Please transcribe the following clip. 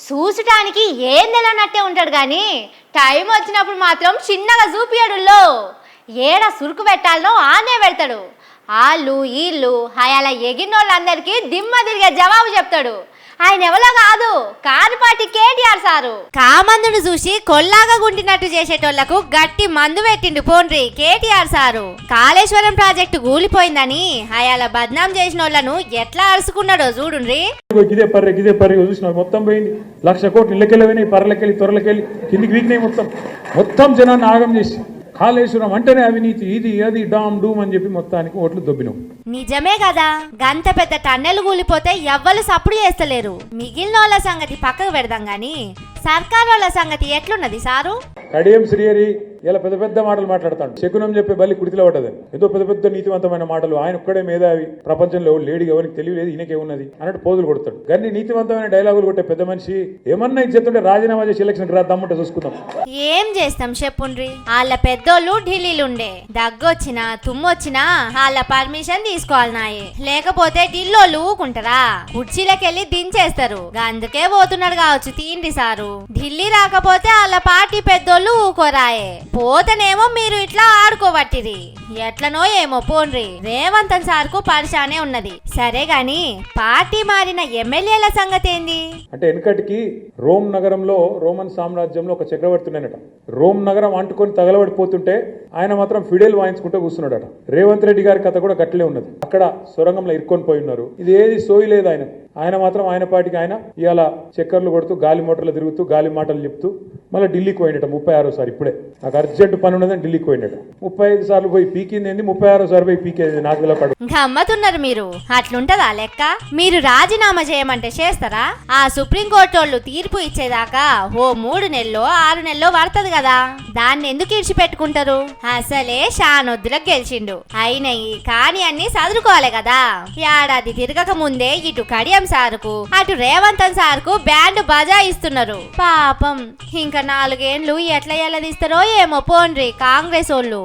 చూసటానికి ఏం తెలవనట్టే ఉంటాడు కానీ టైం వచ్చినప్పుడు మాత్రం చిన్నగా చూపియడుల్లో ఏడ సురుకు పెట్టాలనో ఆనే పెడతాడు. వాళ్ళు వీళ్ళు అలా ఎగినోళ్ళందరికీ దిమ్మ తిరిగే జవాబు చెప్తాడు. ఆయన ఎవరో కాదు, కారుపాటి కేటీఆర్ సారు. కామందును చూసి కొల్లాగా గుంటినట్టు చేసేటోళ్లకు గట్టి మందు పెట్టిండు పోండ్రి కేటీఆర్ సారు. కాళేశ్వరం ప్రాజెక్టు కూలిపోయిందని అయాల బద్నాం చేసిన వాళ్ళను ఎట్లా అరుచుకున్నాడో చూడుండ్రి. ఇదే పర్రె చూసిన మొత్తం పోయింది. 1,00,000 కోట్లు ఇళ్ళకెళ్ళి పర్రెలకెళ్ళి తొరలకెళ్ళి కిందికి వీక్నే మొత్తం జనాన్ని ఆగం చేసి కాళేశ్వరం అంటేనే అవినీతి, ఇది అది డామ్ డూమ్ అని చెప్పి మొత్తానికి ఓట్లు దొబ్బినాం. నిజమే కదా, గంత పెద్ద టన్నెలు కూలిపోతే ఎవ్వరు సప్పుడు చేస్తలేరు. మిగిలిన వాళ్ళ సంగతి పక్కకు పెడదాం గాని సర్కార్ వాళ్ళ సంగతి ఎట్లున్నది సారు? కడియం శ్రీహరి ఇలా పెద్ద పెద్ద మాటలు మాట్లాడతాడు. శకునం చెప్పే బల్లి కుడితిలో పడ్డదని ఏదో పెద్ద పెద్ద నీతివంతమైన మాటలు. ఆయన ఒక్కడే మేధావి, ప్రపంచంలో లేడీ ఎవరికి తెలియలేదు, ఈయనకే ఉన్నది అన్నట్టు పోజులు కొడతాడు. కానీ నీతివంతమైన డైలాగులు కొట్టే పెద్ద మనిషి ఏమన్నా ఇచ్చేస్తుంటే రాజీనామా చేసి ఎలక్షన్ రాద్దామంటే చూసుకుందాం. ఏం చేస్తాం చెప్పుండ్రి. వాళ్ళ పెద్దోళ్ళు ఢిల్లీలుండే, దగ్గొచ్చినా తుమ్మొచ్చినా వాళ్ళ పర్మిషన్ తీసుకోవాలన్నాయి, లేకపోతే ఢిల్లోళ్ళు ఊకుంటారా? కుర్చీలకెళ్ళి దించేస్తారు. అందుకే పోతున్నాడు కావచ్చు తీండి సారు. ఢిల్లీ రాకపోతే వాళ్ళ పార్టీ పెద్దోళ్ళు ఊకోరాయే, పోతేనేమో మీరు ఇట్లా ఆడుకోబట్టిరి. ఎట్లనో ఏమో పోండ్రి. రేవంతన్ సార్కు పరిశానే ఉన్నది. సరే గాని పార్టీ మారిన ఎమ్మెల్యేల సంగతి ఏంది? అంటే వెనకటికి రోమ్ నగరంలో రోమన్ సామ్రాజ్యంలో ఒక చక్రవర్తి ఉన్నాడట. రోమ్ నగరం అంటుకొని తగలబడిపోతుంటే ఆయన మాత్రం ఫిడేల్ వాయించుకుంటూ కూర్చున్నాడట. రేవంత్ రెడ్డి గారి కథ కూడా గట్లే ఉన్నది. అక్కడ సొరంగంలో ఇరుక్కొని పోయి ఉన్నారు. ఇది ఏది సోయి లేదు ఆయన మాత్రం ఆయన పాటికి ఆయన ఇవాళ చక్కర్లు కొడుతూ గాలి మోటార్లు తిరుగుతూ గాలి మాటలు చెప్తూ మళ్ళీ ఢిల్లీకి పోయినట 36వ సారి. ఇప్పుడే నాకు అర్జెంట్ పని ఉన్నదని ఢిల్లీకి పోయినట. 35 సార్లు పోయి పీకింది, 36వ సారి పోయి పీకేది. నాకు ఇలా పడు గమ్మతున్నారు మీరు. అట్లుంటదా లెక్క? మీరు రాజీనామా చేయమంటే చేస్తారా? ఆ సుప్రీంకోర్టు వాళ్ళు తీర్పు ఇచ్చేదాకా ఓ 3 నెలలో 6 నెలలో పడుతుంది కదా, దాన్ని ఎందుకు ఇడిచిపెట్టుకుంటారు? అసలే షానొద్దులకు గెలిచిండు. అయినయి కానీ అన్ని చదువుకోవాలి కదా. ఏడాది తిరగక ముందే ఇటు కడియం సారుకు అటు రేవంతన్ సార్కు బ్యాండ్ బజాయిస్తున్నారు. పాపం ఇంకా 4 ఏళ్లు ఎట్లా ఎల్లదీస్తారో ఏమో పోండ్రి కాంగ్రెస్ వాళ్ళు.